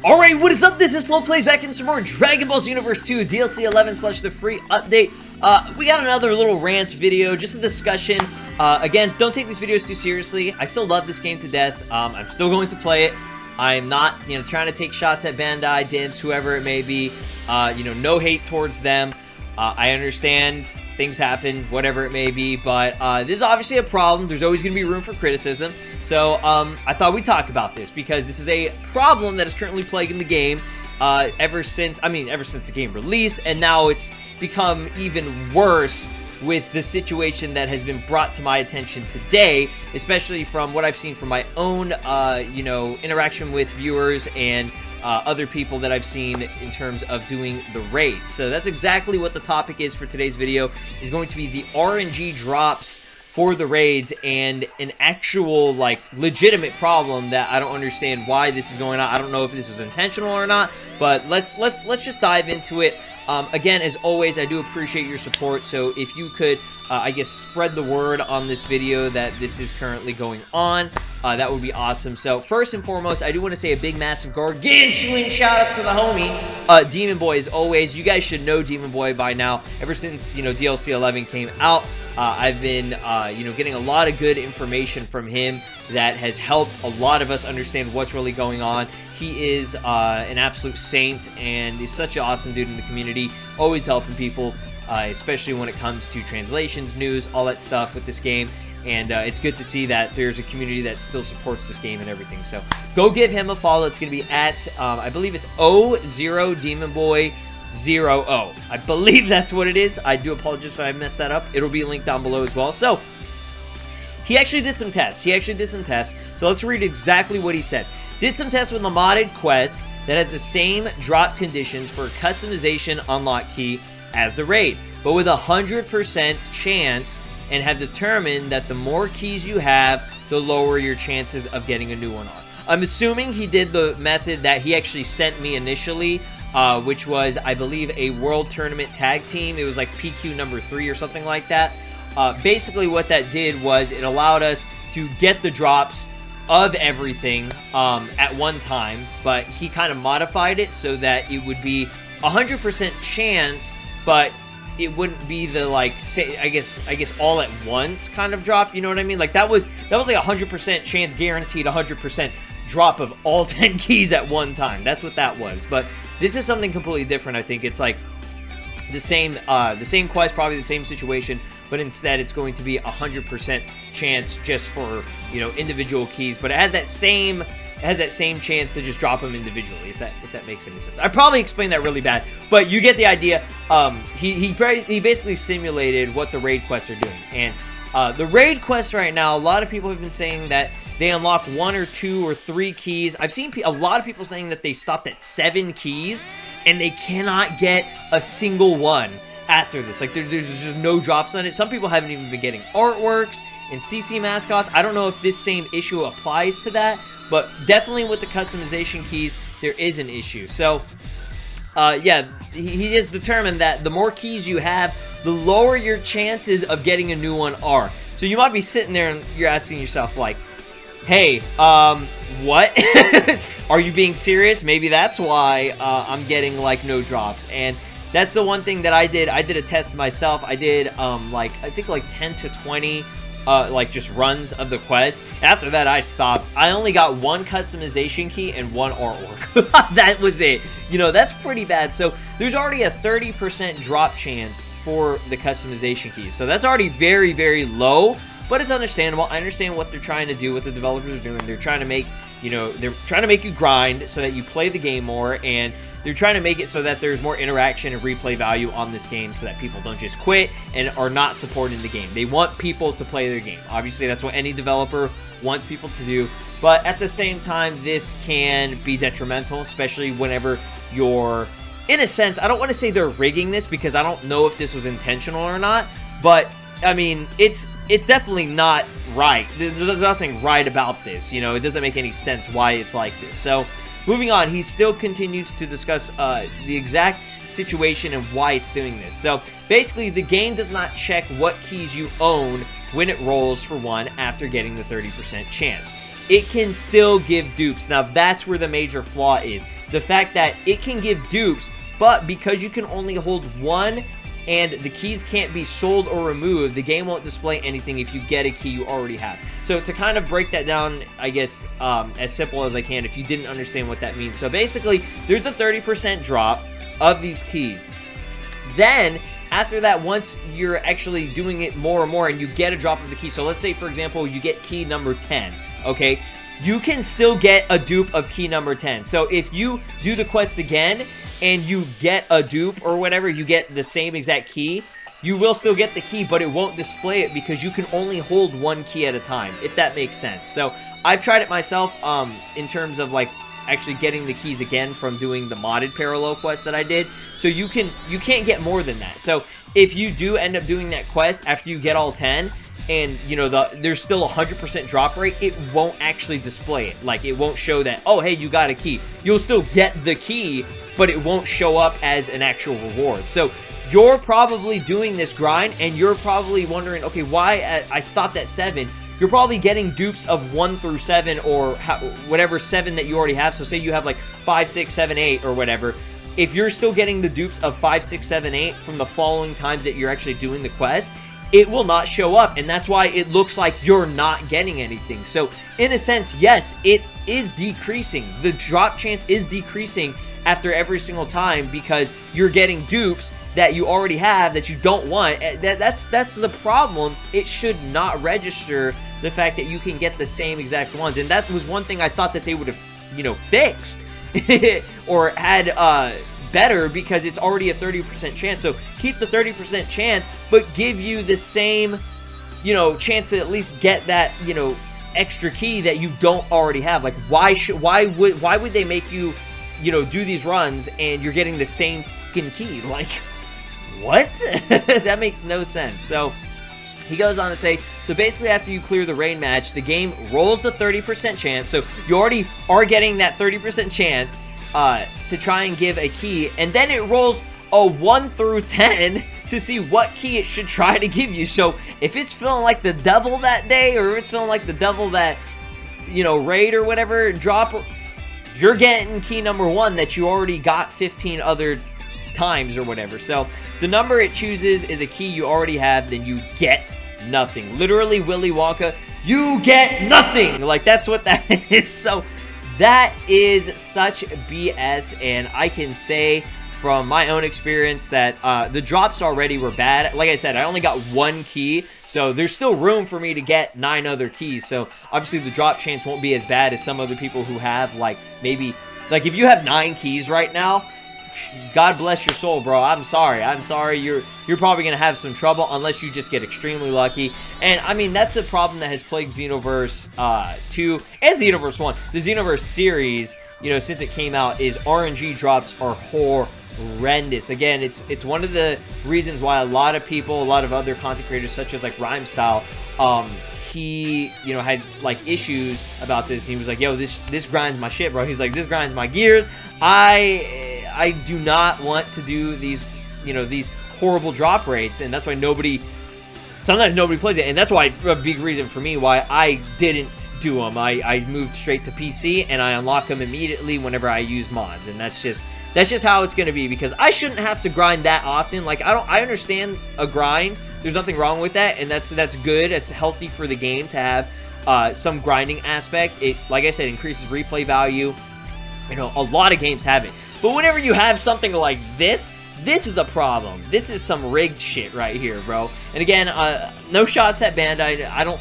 Alright, what is up? This is SLOplays back in some more Dragon Ball Xenoverse 2 DLC 11 / the free update. We got another little rant video, just a discussion. Again, don't take these videos too seriously. I still love this game to death. I'm still going to play it. I'm not, trying to take shots at Bandai, Dimps, whoever it may be. No hate towards them. I understand things happen, whatever it may be, but this is obviously a problem. There's always going to be room for criticism. So I thought we'd talk about this because this is a problem that is currently plaguing the game ever since the game released, and now it's become even worse with the situation that has been brought to my attention today, especially from what I've seen from my own, interaction with viewers and other people that I've seen in terms of doing the raids. So that's exactly what the topic is for today's video, is going to be the RNG drops for the raids, and an actual, legitimate problem that I don't understand why this is going on. I don't know if this was intentional or not, but let's just dive into it. Again, as always, I do appreciate your support, so if you could, spread the word on this video that this is currently going on, that would be awesome. So, first and foremost, I do want to say a big, massive, gargantuan shout-out to the homie, Demon Boy, as always. You guys should know Demon Boy by now. Ever since, DLC 11 came out, I've been, getting a lot of good information from him that has helped a lot of us understand what's really going on. He is an absolute saint, and is such an awesome dude in the community, always helping people, especially when it comes to translations, news, all that stuff with this game. And it's good to see that there's a community that still supports this game and everything. So go give him a follow. It's going to be at, I believe it's 00 Demon Boy 00. I believe that's what it is. I do apologize if I messed that up. It'll be linked down below as well. So he actually did some tests. So let's read exactly what he said. Did some tests with a modded quest that has the same drop conditions for customization unlock key as the raid, but with 100% chance, and have determined that the more keys you have, the lower your chances of getting a new one on. I'm assuming he did the method that he actually sent me initially, which was, I believe, a World Tournament Tag Team. It was like PQ number 3 or something like that. Basically, what that did was it allowed us to get the drops of everything at one time, but he kind of modified it so that it would be 100% chance, but it wouldn't be the, I guess all at once kind of drop, you know what I mean? Like, that was like 100% chance, guaranteed 100% drop of all 10 keys at one time. That's what that was. But this is something completely different. I think it's like the same quest, probably the same situation, but instead it's going to be 100% chance just for, individual keys, but it has that same chance to just drop them individually, if that makes any sense. I probably explained that really bad, but you get the idea. He basically simulated what the raid quests are doing, and the raid quests right now, a lot of people have been saying that they unlock 1 or 2 or 3 keys. I've seen a lot of people saying that they stopped at 7 keys, and they cannot get a single one after this. Like, there's just no drops on it. Some people haven't even been getting artworks and CC Mascots. I don't know if this same issue applies to that, but definitely with the customization keys, there is an issue. So, yeah, he has determined that the more keys you have, the lower your chances of getting a new one are. So you might be sitting there and you're asking yourself, like, hey, what? Are you being serious? Maybe that's why I'm getting, no drops. And that's the one thing that I did. I did a test myself. I did, I think, 10 to 20 just runs of the quest. After that, I stopped. I only got 1 customization key and 1 artwork. That was it. That's pretty bad. So there's already a 30% drop chance for the customization keys. So that's already very, very low, but it's understandable. I understand what they're trying to do, what the developers are doing. They're trying to make, they're trying to make you grind so that you play the game more, and they're trying to make it so that there's more interaction and replay value on this game so that people don't just quit and are not supporting the game. They want people to play their game. Obviously, that's what any developer wants people to do. But at the same time, this can be detrimental, especially whenever you're, in a sense, I don't want to say they're rigging this because I don't know if this was intentional or not. But, I mean, it's definitely not right. There's nothing right about this. It doesn't make any sense why it's like this. So, moving on, he still continues to discuss the exact situation and why it's doing this. So basically, the game does not check what keys you own when it rolls for 1 after getting the 30% chance. It can still give dupes. Now, that's where the major flaw is. The fact that it can give dupes, but because you can only hold 1 and the keys can't be sold or removed, the game won't display anything if you get a key you already have. So to kind of break that down, I guess, as simple as I can, if you didn't understand what that means. So basically, there's a 30% drop of these keys. Then, after that, once you're actually doing it more and more and you get a drop of the key, so let's say, for example, you get key number 10, okay? You can still get a dupe of key number 10. So if you do the quest again and you get a dupe or whatever, you get the same exact key, you will still get the key, but it won't display it because you can only hold 1 key at a time, if that makes sense. So I've tried it myself in terms of like actually getting the keys again from doing the modded parallel quest that I did. So you can't get more than that. So if you do end up doing that quest after you get all 10 and you know there's still 100% drop rate, it won't actually display it. Like, it won't show that, oh hey, you got a key. You'll still get the key, but it won't show up as an actual reward. So you're probably doing this grind and you're probably wondering, okay, why I stopped at 7. You're probably getting dupes of 1 through 7 or whatever 7 that you already have. So say you have like 5, 6, 7, 8 or whatever. If you're still getting the dupes of 5, 6, 7, 8 from the following times that you're actually doing the quest, it will not show up. And that's why it looks like you're not getting anything. So in a sense, yes, it is decreasing. The drop chance is decreasing after every single time because you're getting dupes that you already have that you don't want. That's the problem. It should not register the fact that you can get the same exact ones. And that was one thing I thought that they would have, you know, fixed or had better, because it's already a 30% chance. So keep the 30% chance, but give you the same, you know, chance to at least get that, you know, extra key that you don't already have. Like, why would they make you, you know, do these runs and you're getting the same fucking key? Like, what? That makes no sense. So he goes on to say, so basically after you clear the raid match, the game rolls the 30% chance. So you already are getting that 30% chance to try and give a key, and then it rolls a 1 through 10 to see what key it should try to give you. So if it's feeling like the devil that day, or if it's feeling like the devil that, you know, raid or whatever drop, you're getting key number 1 that you already got 15 other times or whatever. So the number it chooses is a key you already have, then you get nothing. Literally, Willy Wonka, you get nothing. Like, that's what that is. So that is such BS, and I can say from my own experience that the drops already were bad. Like I said, I only got 1 key, so there's still room for me to get 9 other keys. So obviously the drop chance won't be as bad as some other people who have, like, maybe, like, if you have 9 keys right now, God bless your soul, bro. I'm sorry. You're probably gonna have some trouble unless you just get extremely lucky. And I mean, that's a problem that has plagued Xenoverse 2 and Xenoverse 1. The Xenoverse series, you know, since it came out, is RNG drops are horrendous. Again, it's one of the reasons why a lot of people, a lot of other content creators, such as like Rhyme Style, he, you know, had like issues about this. He was like, yo, this grinds my shit, bro. He's like, this grinds my gears. I do not want to do these, you know, these horrible drop rates, and that's why sometimes nobody plays it, and that's why a big reason for me why I didn't do them. I moved straight to PC, and I unlock them immediately whenever I use mods, and that's just how it's going to be, because I shouldn't have to grind that often. Like, I understand a grind. There's nothing wrong with that, and that's good. It's healthy for the game to have some grinding aspect. It, like I said, increases replay value. You know, a lot of games have it. But whenever you have something like this is the problem. This is some rigged shit right here, bro. And again, no shots at Bandai. I don't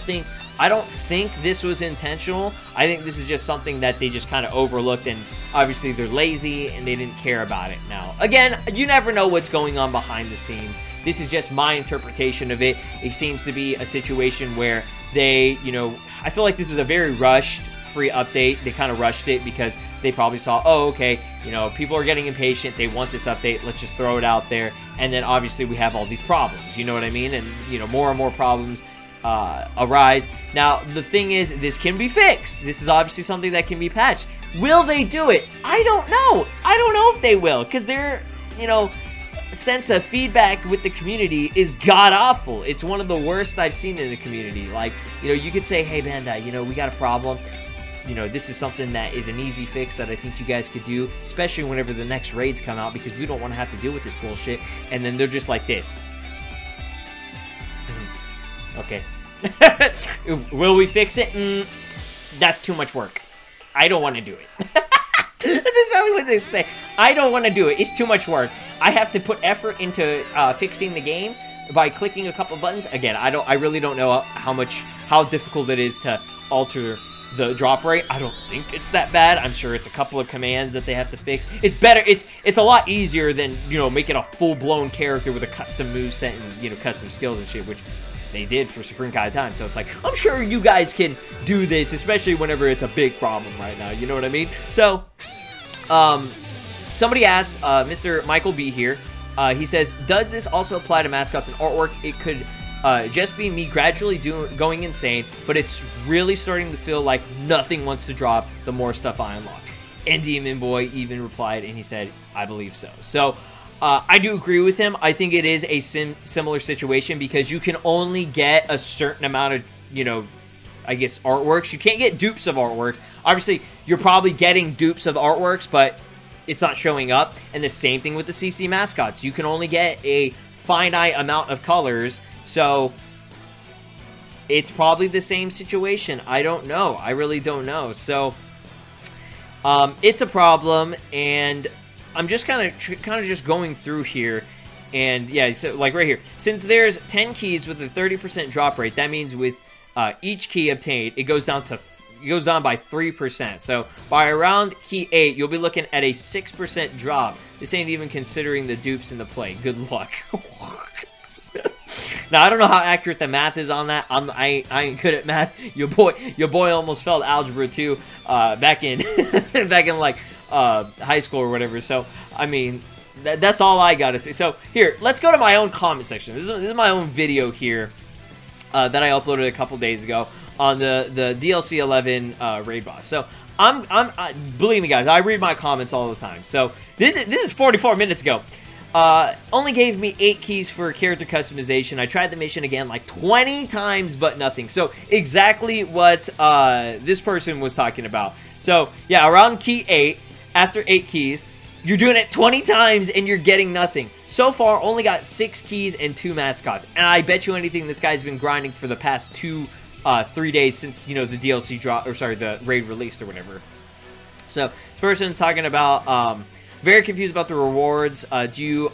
think this was intentional. I think this is just something that they just kind of overlooked, and obviously they're lazy and they didn't care about it. Now, again, you never know what's going on behind the scenes. This is just my interpretation of it. It seems to be a situation where they, you know, I feel like this is a very rushed free update. They kind of rushed it because they probably saw, oh, okay, you know, people are getting impatient. They want this update. Let's just throw it out there. And then obviously we have all these problems. You know what I mean? And, you know, more and more problems arise. Now, the thing is, this can be fixed. This is obviously something that can be patched. Will they do it? I don't know. I don't know if they will, because they're, you know, sense of feedback with the community is god-awful. It's one of the worst I've seen in the community. Like, you know, you could say, hey, Bandai, you know, we got a problem. You know, this is something that is an easy fix that I think you guys could do, especially whenever the next raids come out, because we don't want to have to deal with this bullshit. And then they're just like this. Okay. Will we fix it? That's too much work. I don't want to do it. That's exactly what they say. I don't want to do it. It's too much work. I have to put effort into fixing the game by clicking a couple buttons. Again, I really don't know how difficult it is to alter the drop rate. I don't think it's that bad. I'm sure it's a couple of commands that they have to fix. It's better. It's a lot easier than, you know, making a full-blown character with a custom moveset and, you know, custom skills and shit, which they did for Supreme Kai Time. So it's like, I'm sure you guys can do this, especially whenever it's a big problem right now. You know what I mean? So, somebody asked, Mr. Michael B here, he says, does this also apply to mascots and artwork? It could just be me gradually going insane, but it's really starting to feel like nothing wants to drop the more stuff I unlock. And Demon Boy even replied, and he said, I believe so. So, I do agree with him. I think it is a similar situation because you can only get a certain amount of, you know, I guess, artworks. You can't get dupes of artworks. Obviously, you're probably getting dupes of artworks, but it's not showing up. And the same thing with the CC Mascots. You can only get a finite amount of colors, so it's probably the same situation. I don't know. I really don't know. So, it's a problem, and I'm just kind of just going through here, and yeah, so like right here, since there's 10 keys with a 30% drop rate, that means with each key obtained, it goes down by 3%. So by around key 8, you'll be looking at a 6% drop. This ain't even considering the dupes in the play. Good luck. Now I don't know how accurate the math is on that. I ain't good at math. Your boy almost failed algebra 2 back in like high school or whatever. So I mean, that's all I gotta say. So here, let's go to my own comment section. This is my own video here that I uploaded a couple days ago on the DLC 11 raid boss. So believe me guys, I read my comments all the time. So this is 44 minutes ago. Only gave me 8 keys for character customization. I tried the mission again like 20 times, but nothing. So exactly what this person was talking about. So yeah, around key 8, after 8 keys, you're doing it 20 times and you're getting nothing. So far, only got 6 keys and 2 mascots. And I bet you anything this guy's been grinding for the past 3 days since, you know, the DLC drop, or sorry, the raid released or whatever. So this person's talking about, very confused about the rewards. Do you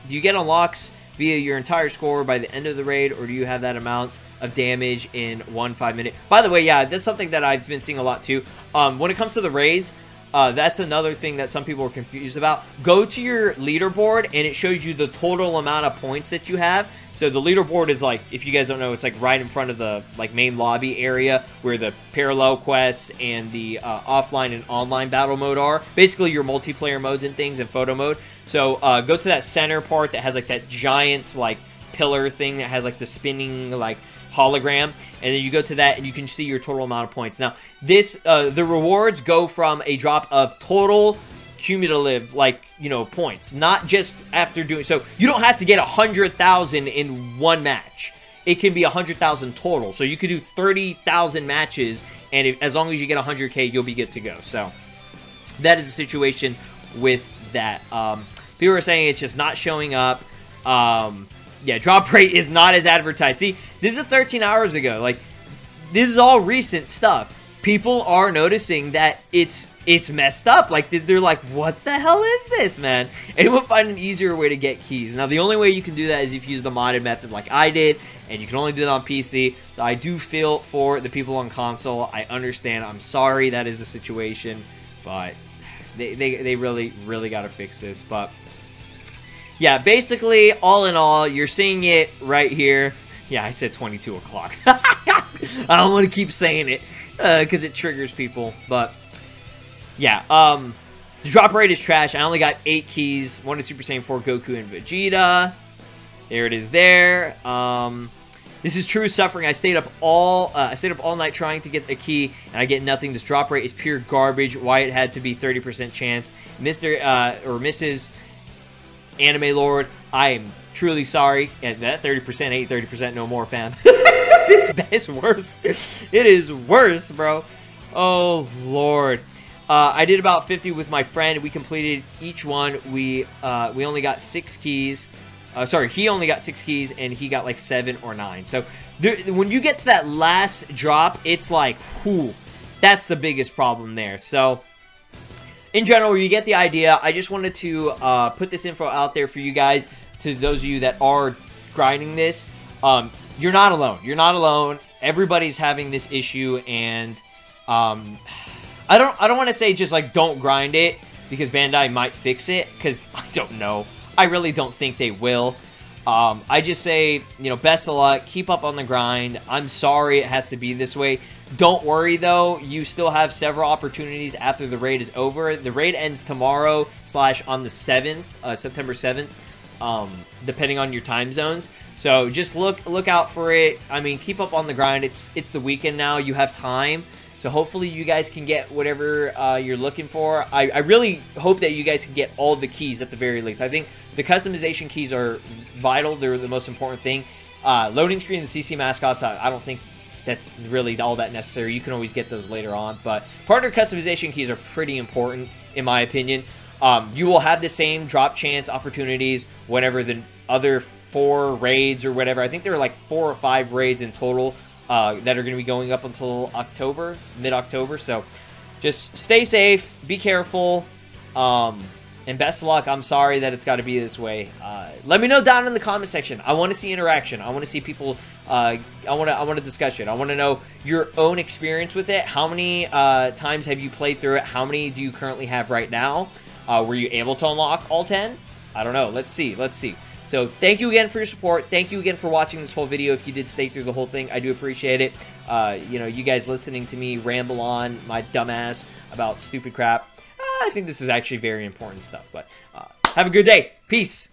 get unlocks via your entire score by the end of the raid, or do you have that amount of damage in 1 5-minute? By the way, yeah, that's something that I've been seeing a lot too. When it comes to the raids, that's another thing that some people are confused about. Go to your leaderboard, and it shows you the total amount of points that you have. So the leaderboard is like, if you guys don't know, it's like right in front of the like main lobby area where the parallel quests and the offline and online battle mode are. Basically your multiplayer modes and things and photo mode. So go to that center part that has like that giant like pillar thing that has like the spinning like hologram, and then you go to that and you can see your total amount of points. Now this the rewards go from a drop of total cumulative, like, you know, points, not just after doing, so you don't have to get 100,000 in one match. It can be 100,000 total, so you could do 30,000 matches, and as long as you get 100k, you'll be good to go. So that is the situation with that. People are saying it's just not showing up. Yeah, drop rate is not as advertised. See, this is 13 hours ago. Like, this is all recent stuff. People are noticing that it's messed up. Like, they're like, what the hell is this, man? And we'll find an easier way to get keys. Now, the only way you can do that is if you use the modded method like I did, and you can only do it on PC. So I do feel for the people on console. I understand. I'm sorry that is the situation, but they really, really got to fix this. But yeah, basically, all in all, you're seeing it right here. Yeah, I said 22 o'clock. I don't want to keep saying it because it triggers people. But yeah, the drop rate is trash. I only got 8 keys, 1 to Super Saiyan 4 Goku and Vegeta. There it is there. This is true suffering. I stayed up all night trying to get a key, and I get nothing. This drop rate is pure garbage. Why it had to be 30% chance. Mr. or Mrs. Anime Lord, I am truly sorry. And that 30% ain't 30% no more, fam. It's worse. It is worse, bro. Oh, Lord. I did about 50 with my friend. We completed each one. We only got 6 keys. Sorry, he only got 6 keys, and he got like 7 or 9. So when you get to that last drop, it's like, whew, that's the biggest problem there. So in general, you get the idea. I just wanted to put this info out there for you guys, to those of you that are grinding this. You're not alone. You're not alone. Everybody's having this issue, and I don't want to say just like don't grind it, because Bandai might fix it, because I don't know. I really don't think they will. I just say, you know, best of luck. Keep up on the grind. I'm sorry it has to be this way. Don't worry, though. You still have several opportunities after the raid is over. The raid ends tomorrow / on the 7th, September 7th, depending on your time zones. So just look out for it. I mean, keep up on the grind. It's the weekend now. You have time. So hopefully you guys can get whatever you're looking for. I really hope that you guys can get all the keys at the very least. I think the customization keys are vital. They're the most important thing. Loading screens and CC Mascots, I don't think that's really all that necessary. You can always get those later on. But partner customization keys are pretty important, in my opinion. You will have the same drop chance opportunities whenever the other 4 raids or whatever. I think there are like 4 or 5 raids in total that are going to be going up until October, mid-October. So just stay safe, be careful, and best of luck. I'm sorry that it's got to be this way. Let me know down in the comment section. I want to see interaction. I want to see people. I want to discussion. I want to know your own experience with it. How many times have you played through it? How many do you currently have right now? Were you able to unlock all 10? I don't know. Let's see. Let's see. So thank you again for your support. Thank you again for watching this whole video. If you did stay through the whole thing, I do appreciate it. You know, you guys listening to me ramble on my dumbass about stupid crap. I think this is actually very important stuff. But have a good day. Peace.